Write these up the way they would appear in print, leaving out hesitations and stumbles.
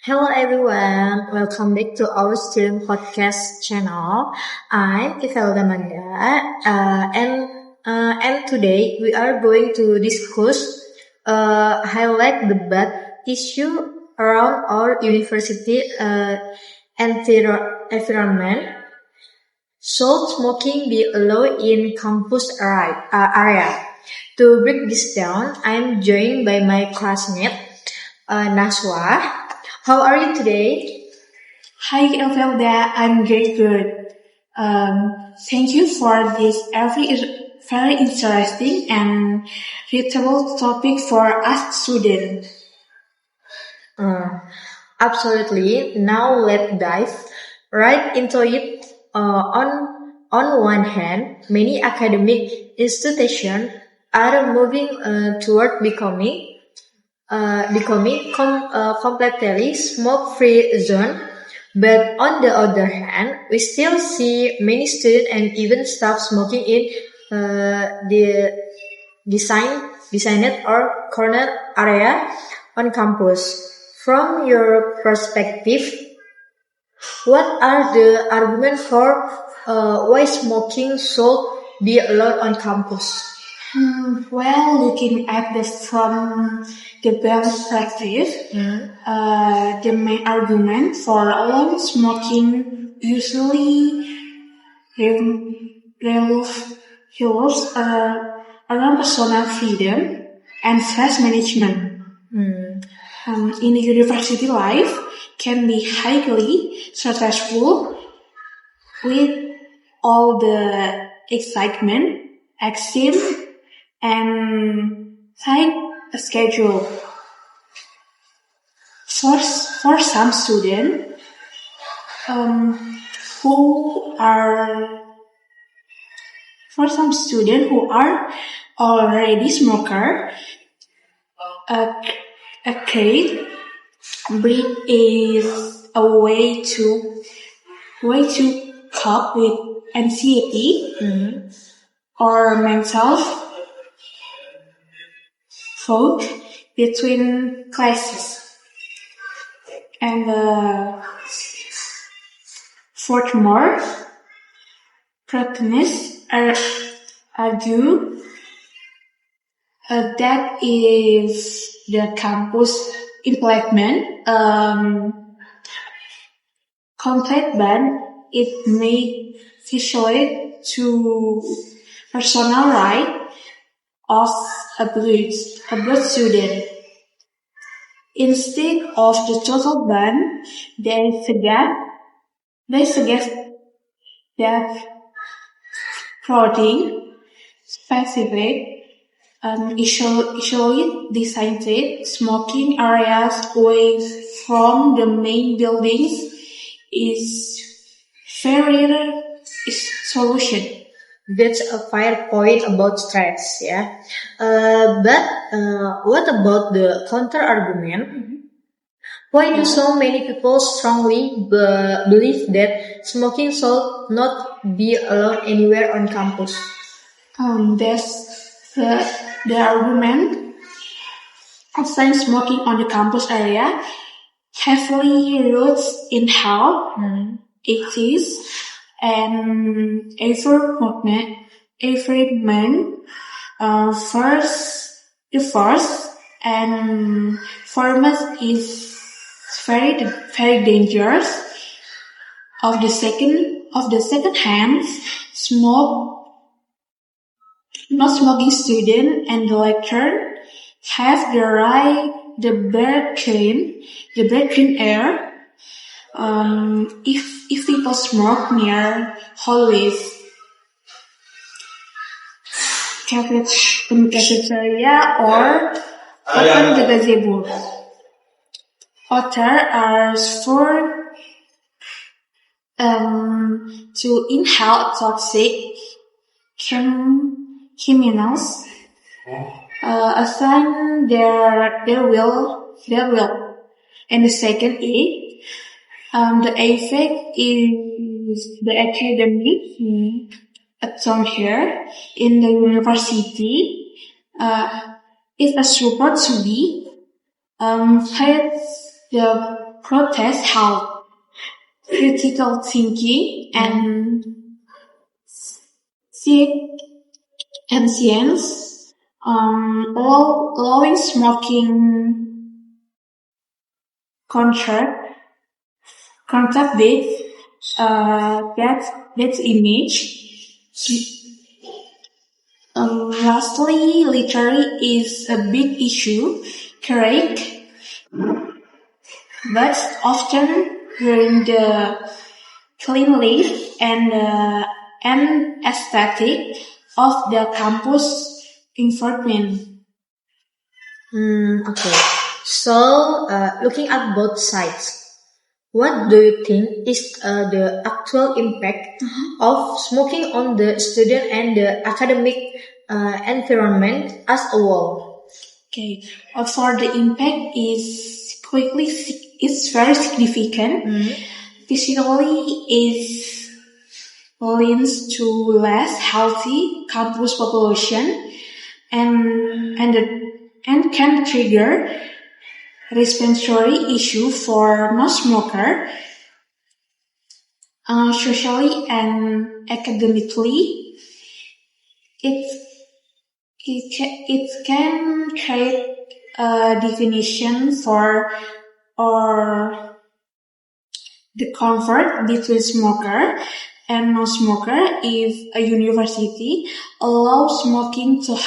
Hello everyone, welcome back to our student podcast channel. I'm Imelda Manda, and today we are going to discuss highlight debate issue around our university environment. Should smoking be allowed in campus area? To break this down, I'm joined by my classmate Naswa. How are you today? Hi, Elvelda. I'm very good. Thank you for this very interesting and relatable topic for us students. Absolutely. Now let's dive right into it. On one hand, many academic institutions are moving toward becoming completely smoke-free zone. But on the other hand, we still see many students and even staff smoking in the designed or corner area on campus. From your perspective, what are the arguments for why smoking should be allowed on campus? Well, looking at this from the perspective, the main argument for allowing smoking usually revolves around personal freedom and stress management. In university life can be highly stressful with all the excitement, exam, and tight schedule. For some students who are already smoker, a great break is a way to cope with anxiety or mental fog between classes. And furthermore, protagonists argue that if the campus implement complete ban, it may violate to personal right of a blood student. Instead of the total ban, they suggest that promoting specific usually designated smoking areas away from the main buildings is solution. That's a fair point about stress, yeah. But what about the counter argument? Why do so many people strongly believe that smoking should not be allowed anywhere on campus? That's the argument of smoking on the campus area heavily roots in how it is and every man first and foremost is very dangerous. Of the second hand, not smoking student and the lecturer have the right the breathe clean air. If people smoke near hallways, cafeteria or open the gazebo, others are for to inhale toxic chemicals. A sign there will. And the second is the effect is the academic term here in the university is supposed to be had the protest help critical thinking and science, allowing smoking contact with that image. Lastly, littering is a big issue, correct? But often during the cleanliness and aesthetic of the campus environment. Okay. So, looking at both sides, what do you think is the actual impact of smoking on the student and the academic environment as a whole? Okay, for the impact is very significant. Physically, it leads to less healthy campus population and can trigger respiratory issue for non-smoker. Socially and academically, it can create a definition for or the comfort between smoker and non-smoker if a university allows smoking to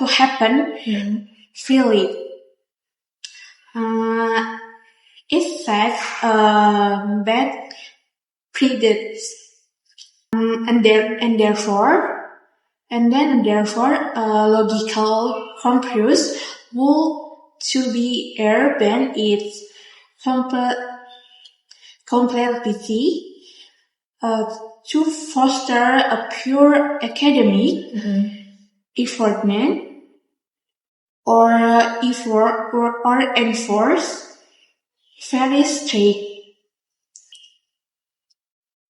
happen freely. It sets bad precedents, and therefore, logical conclusion would to be air ban its complexity to foster a pure academic environment or enforce very strict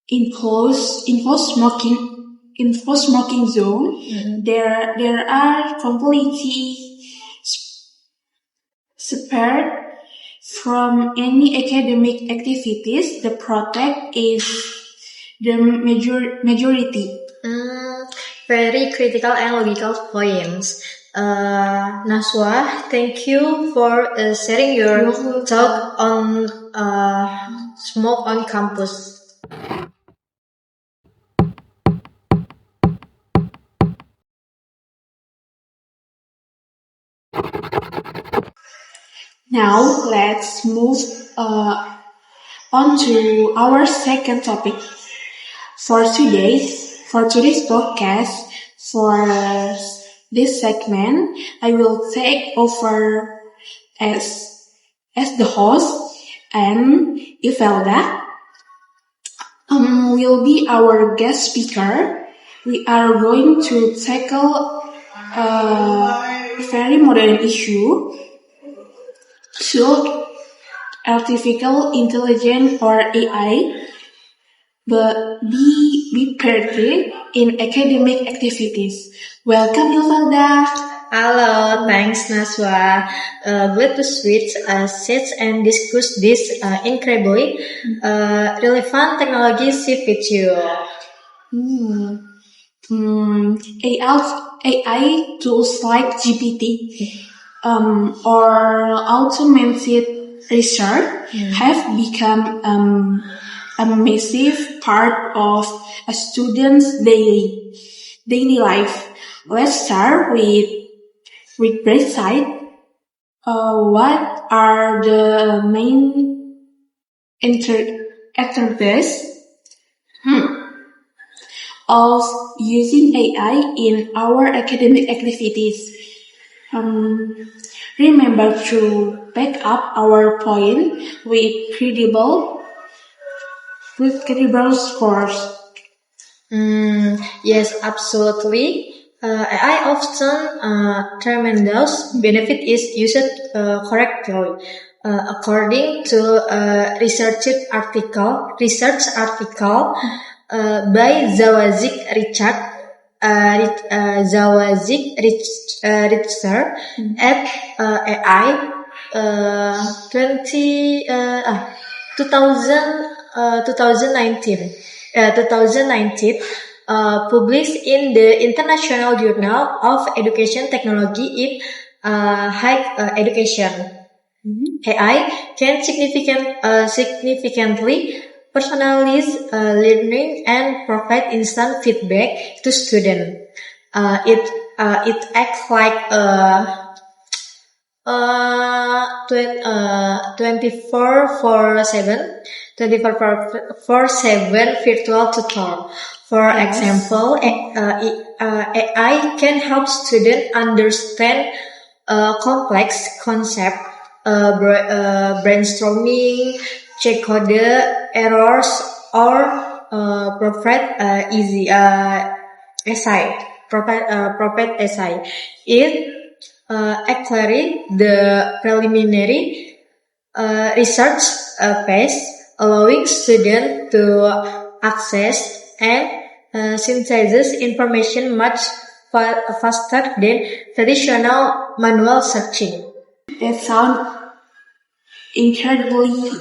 enclosed smoking zone. There are completely separate from any academic activities. The protect is the majority. Very critical and logical points. Naswa, thank you for sharing your thought on smoke on campus. Now let's move on to our second topic. For today's podcast, for this segment, I will take over as the host, and Ivelda will be our guest speaker. We are going to tackle a very modern issue. Should artificial intelligence or AI be perfect in academic activities? Welcome, Ivelda. Hello, thanks Naswa. Glad to switch seats and discuss this incredibly relevant technology with you. AI tools like GPT or automated research have become a massive part of a student's daily life. Let's start with Brightside. What are the main advantages of using AI in our academic activities? Remember to back up our point with credible scores. Yes, absolutely. AI often tremendous benefit is used correctly. According to a research article by Zawazik Richter at AI 2019, published in the International Journal of Education Technology in Higher Education. AI can significantly personalize learning and provide instant feedback to students. It acts like a 24/7 virtual tutor. For example, AI can help students understand complex concepts, brainstorming, check code errors, or provide easy essay. Provide essay. It accelerates the preliminary research phase, allowing students to access and synthesize information much faster than traditional manual searching. That sounds incredibly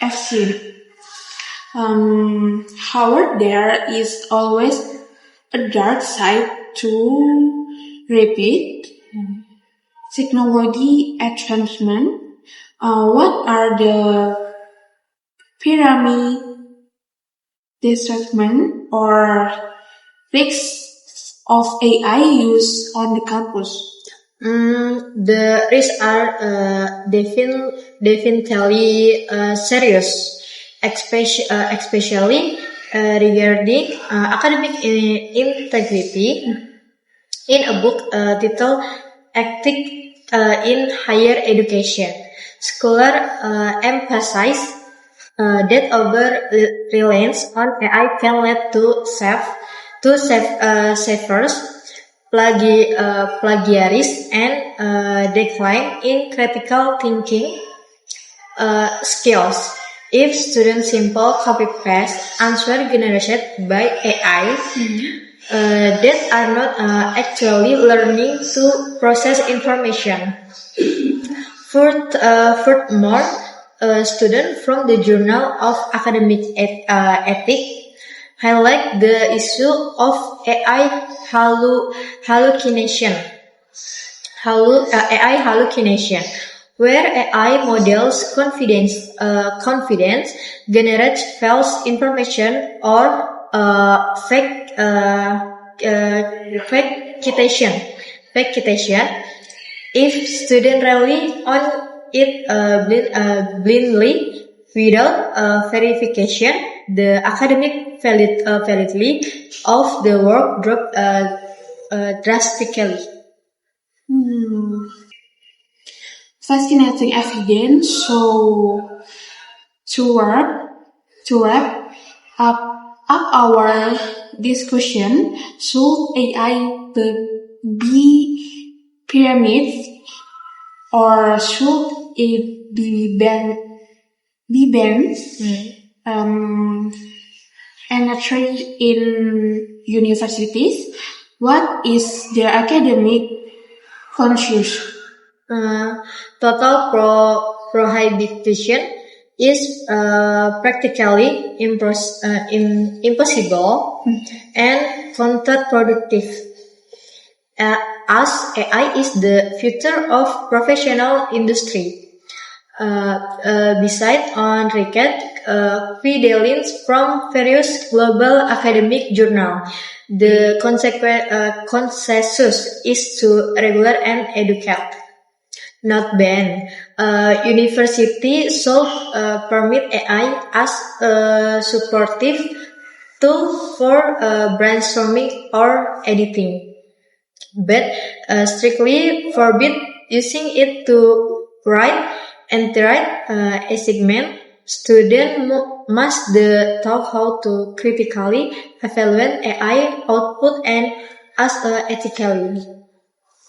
efficient. However, there is always a dark side to rapid technology advancement. What are the pyramid disruption or risks of AI use on the campus? The risks are definitely serious, especially regarding academic integrity. In a book titled Ethics in Higher Education, scholars emphasize that over-reliance on AI can lead to savers, plagiarism, and decline in critical thinking skills. If students simple copy-paste answer generated by AI, that are not actually learning to process information. Furthermore, students from the Journal of Academic Ethics highlight the issue of AI hallucination, where AI models confidence generates false information or fake citation. If students rely on it blindly without verification, the academic validity of the work drops drastically. Fascinating evidence. So, to wrap up our discussion, should AI be pyramids or should it be banned? Entry in universities. What is their academic consensus? Total prohibition is practically impossible and counterproductive, as AI is the future of professional industry. Besides on record credentials from various global academic journals, the consensus is to regulate and educate, not ban. University should permit AI as a supportive tool for brainstorming or editing, but strictly forbid using it to write and write assignment. Students must be taught how to critically evaluate AI output and ask ethically.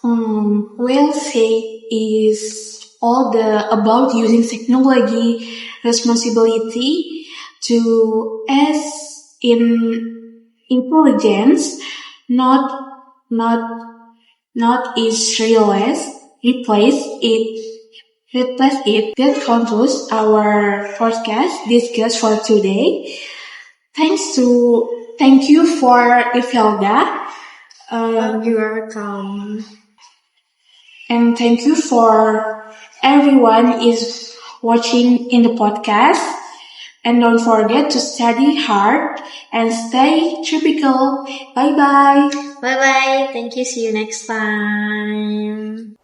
Well said is all about using technology responsibility to as in intelligence, not is realized replace it. That concludes our podcast discuss for today. Thank you for Ifelda. You're welcome. And thank you for everyone is watching in the podcast. And don't forget to study hard and stay tropical. Bye-bye. Bye-bye. Thank you. See you next time.